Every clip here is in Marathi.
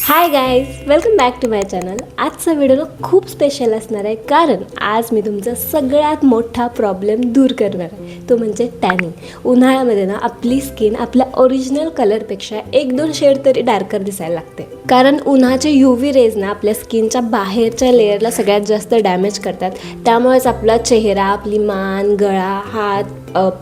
High guys, welcome back to my channel. आजचा व्हिडिओ खूप स्पेशल असणार आहे कारण आज मी तुमचा सगळ्यात मोठा प्रॉब्लेम दूर करणार आहे, तो म्हणजे टॅनिंग. उन्हाळ्यामध्ये ना आपली स्किन आपल्या ओरिजिनल कलरपेक्षा 1-2 शेड तरी डार्कर दिसायला लागते, कारण उन्हाचे UV रेज ना आपल्या स्किनच्या बाहेरच्या लेअरला सगळ्यात जास्त डॅमेज करतात. त्यामुळेच आपला चेहरा, आपली मान, गळा, हात,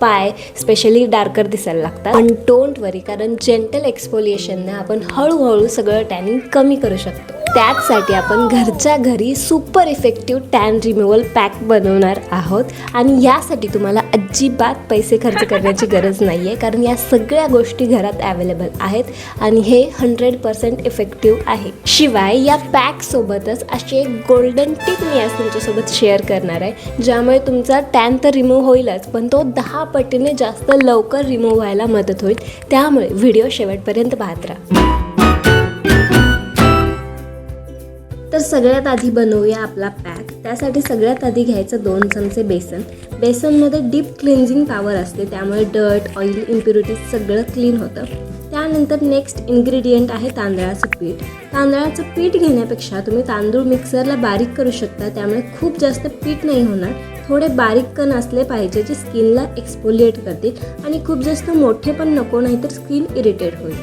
पाय स्पेशली डार्कर दिसायला लागतात. पण डोंट वरी, कारण जेंटल एक्सफोलिएशनने आपण हळूहळू सगळं टॅनिंग कमी करू शकतो. त्याचसाठी आपण घरच्या घरी super effective tan removal pack बनवणार आहोत. आणि यासाठी तुम्हाला अजिबात पैसे खर्च करण्याची गरज नाही आहे, कारण या सगळ्या गोष्टी घरात अवेलेबल आहेत आणि हे 100% इफेक्टिव्ह आहे. शिवाय या पॅकसोबतच अशी एक गोल्डन टिप मी आज तुमच्यासोबत शेअर करणार आहे, ज्यामुळे तुमचा टॅन तर रिमूव्ह होईलच, पण तो 10 पटीने जास्त लवकर रिमूव्ह व्हायला मदत होईल. त्यामुळे व्हिडिओ शेवटपर्यंत पाहत राहा. तर सगळ्यात आधी बनवूया आपला पॅक. त्यासाठी सगळ्यात आधी घ्यायचं 2 चमचे बेसन. बेसनमध्ये डीप क्लिन्झिंग पॉवर असते, त्यामुळे डर्ट, ऑइल, इम्प्युरिटीज सगळं क्लीन होतं. त्यानंतर नेक्स्ट इन्ग्रेडियंट आहे तांदळाचं पीठ. तांदळाचं पीठ घेण्यापेक्षा तुम्ही तांदूळ मिक्सरला बारीक करू शकता, त्यामुळे खूप जास्त पीठ नाही होणार. थोडे बारीक कण असले पाहिजे जे स्किनला एक्सफोलिएट करतील, आणि खूप जास्त मोठे पण नको, नाहीतर स्किन इरिटेट होईल.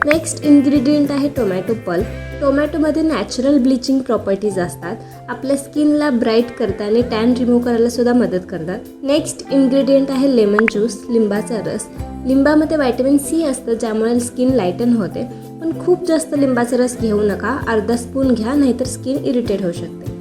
नेक्स्ट इन्ग्रेडियंट आहे टोमॅटो पल्प. टोमॅटोमध्ये नॅचरल ब्लिचिंग प्रॉपर्टीज असतात, आपल्या स्किनला ब्राईट करतात आणि टॅन रिमूव्ह करायला सुद्धा मदत करतात. नेक्स्ट इन्ग्रेडियंट आहे लेमन ज्यूस, लिंबाचा रस. लिंबामध्ये व्हिटॅमिन C असतं, ज्यामुळे स्किन लाईटन होते. पण खूप जास्त लिंबाचा रस घेऊ नका, अर्धा स्पून घ्या, नाहीतर स्किन इरिटेट होऊ शकते.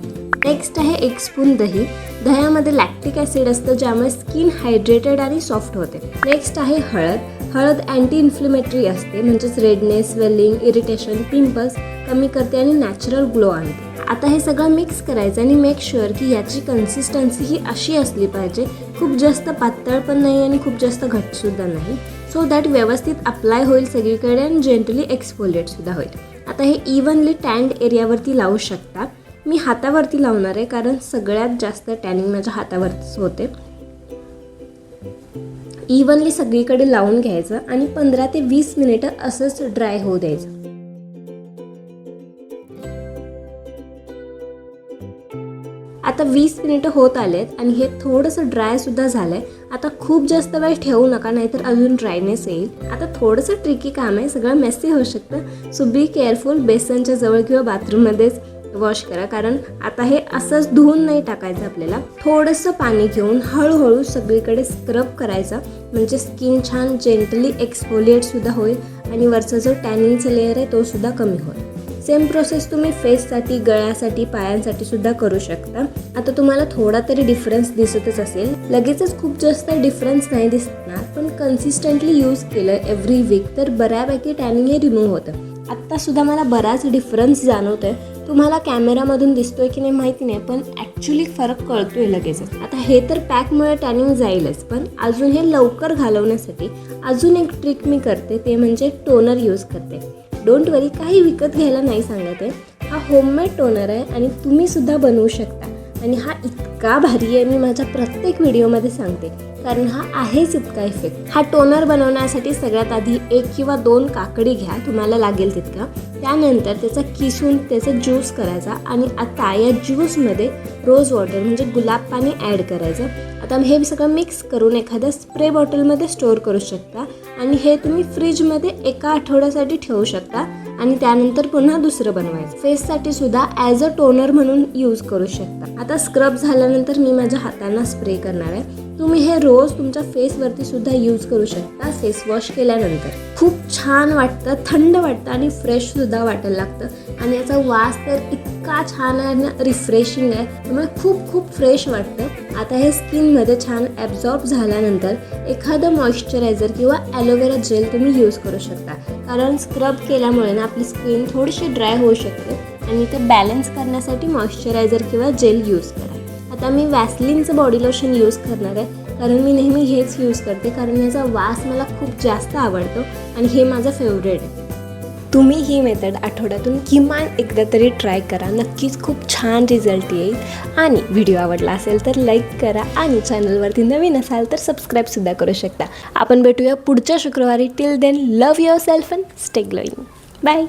नेक्स्ट आहे 1 स्पून दही. दह्यामध्ये लॅक्टिक ॲसिड असतं, ज्यामुळे स्किन हायड्रेटेड आणि सॉफ्ट होते. नेक्स्ट आहे हळद. हळद अँटी इन्फ्लेमेटरी असते, म्हणजेच रेडनेस, स्वेलिंग, इरिटेशन, पिंपल्स कमी करते आणि नॅचरल ग्लो आणते. आता हे सगळं मिक्स करायचं आणि मेक शुअर की याची कन्सिस्टन्सी ही अशी असली पाहिजे, खूप जास्त पातळ पण नाही आणि खूप जास्त घट्टसुद्धा नाही, सो दॅट व्यवस्थित अप्लाय होईल सगळीकडे आणि जेंटली एक्सफोलिएटसुद्धा होईल. आता हे इव्हनली टॅन्ड एरियावरती लावू शकता. मी हातावरती लावणार आहे, कारण सगळ्यात जास्त टॅनिंग माझ्या हातावरतीच होते. इव्हनली सगळीकडे लावून घ्यायचं आणि 15 ते 20 मिनिटं असंच ड्राय होऊ द्यायचं. आता 20 मिनिटं होत आलेत आणि हे थोडंसं ड्रायसुद्धा झालं आहे. आता खूप जास्त वेळ ठेवू नका, नाहीतर अजून ड्रायनेस येईल. आता थोडंसं ट्रिकी काम आहे, सगळं मेसी होऊ शकतं, सो बी केअरफुल. बेसनच्या जवळ किंवा बाथरूममध्येच वॉश करा, कारण आता हे असंच धुवून नाही टाकायचं. आपल्याला थोडंसं पाणी घेऊन हळूहळू सगळीकडे स्क्रब करायचं, म्हणजे स्किन छान जेंटली एक्सफोलिएटसुद्धा होईल आणि वरचा जो टॅनिंगचा लेअर आहे तो सुद्धा कमी होईल. सेम प्रोसेस तुम्ही फेससाठी, गळ्यासाठी, पायांसाठी सुद्धा करू शकता. आता तुम्हाला थोडा तरी डिफरन्स दिसतच असेल. लगेचच खूप जास्त डिफरन्स नाही दिसणार, पण कन्सिस्टंटली यूज केलं एव्हरी वीक तर बऱ्यापैकी टॅनिंग हे रिमूव्ह होतं. आत्तासुद्धा मला बराच डिफरन्स जाणवतोय. तुम्हाला कॅमेरामधून दिसतोय की नाही माहिती नाही, पण ॲक्च्युली फरक कळतोय लगेचच. आता हे तर पॅकमुळे टॅनिंग जाईलच, पण अजून हे लवकर घालवण्यासाठी अजून एक ट्रिक मी करते, ते म्हणजे टोनर यूज करते. डोंट वरी, काही विकत घ्यायला नाही सांगत आहे. हा होममेड टोनर आहे आणि तुम्ही सुद्धा बनवू शकता. आणि हा इतका भारी आहे, मी माझ्या प्रत्येक व्हिडिओमध्ये सांगते, कारण हा आहेच इतका इफेक्ट. हा टोनर बनवण्यासाठी सगळ्यात आधी 1 किंवा 2 काकडी घ्या, तुम्हाला लागेल तितका. त्यानंतर त्याचा किसून त्याचा ज्यूस करायचा आणि आता या ज्यूसमध्ये रोज वॉटर म्हणजे गुलाब पाणी ॲड करायचं. आता हे सगळं मिक्स करून एखाद्या स्प्रे बॉटलमध्ये स्टोअर करू शकता आणि हे तुम्ही फ्रीजमध्ये 1 आठवड्यासाठी ठेवू शकता आणि त्यानंतर पुन्हा दुसरं बनवायचं. फेससाठी सुद्धा ॲज अ टोनर म्हणून यूज करू शकता. आता स्क्रब झाल्यानंतर मी माझ्या हातांना स्प्रे करणार आहे. तुम्ही हे रोज तुमच्या फेसवरती सुद्धा यूज करू शकता फेस वॉश केल्यानंतर. खूप छान वाटतं, थंड वाटतं आणि फ्रेश सुद्धा वाटायला लागतं. आणि याचा वास तर इतका छान आहे ना, रिफ्रेशिंग आहे, त्यामुळे खूप खूप फ्रेश वाटतं. आता हे स्किनमध्ये छान ॲब्झॉर्ब झाल्यानंतर एखादं मॉइश्चरायझर किंवा ॲलोवेरा जेल तुम्ही यूज करू शकता, कारण स्क्रब केल्यामुळे ना आपली स्किन थोडीशी ड्राय होऊ शकते आणि ते बॅलन्स करण्यासाठी मॉइश्चरायझर किंवा जेल यूज करा. आता मी वॅसलिनचं बॉडी लोशन यूज करणार आहे, कारण मी नेहमी हेच यूज करते, कारण याचा वास मला खूप जास्त आवडतो आणि हे माझं फेवरेट आहे. तुम्ही ही मेथड आठवड्यातून किमान एकदा तरी ट्राय करा, नक्कीच खूप छान रिझल्ट येईल. आणि व्हिडिओ आवडला असेल तर लाईक करा आणि चॅनलवरती नवीन असाल तर सबस्क्राईबसुद्धा करू शकता. आपण भेटूया पुढच्या शुक्रवारी. Till then, love yourself and stay glowing. Bye.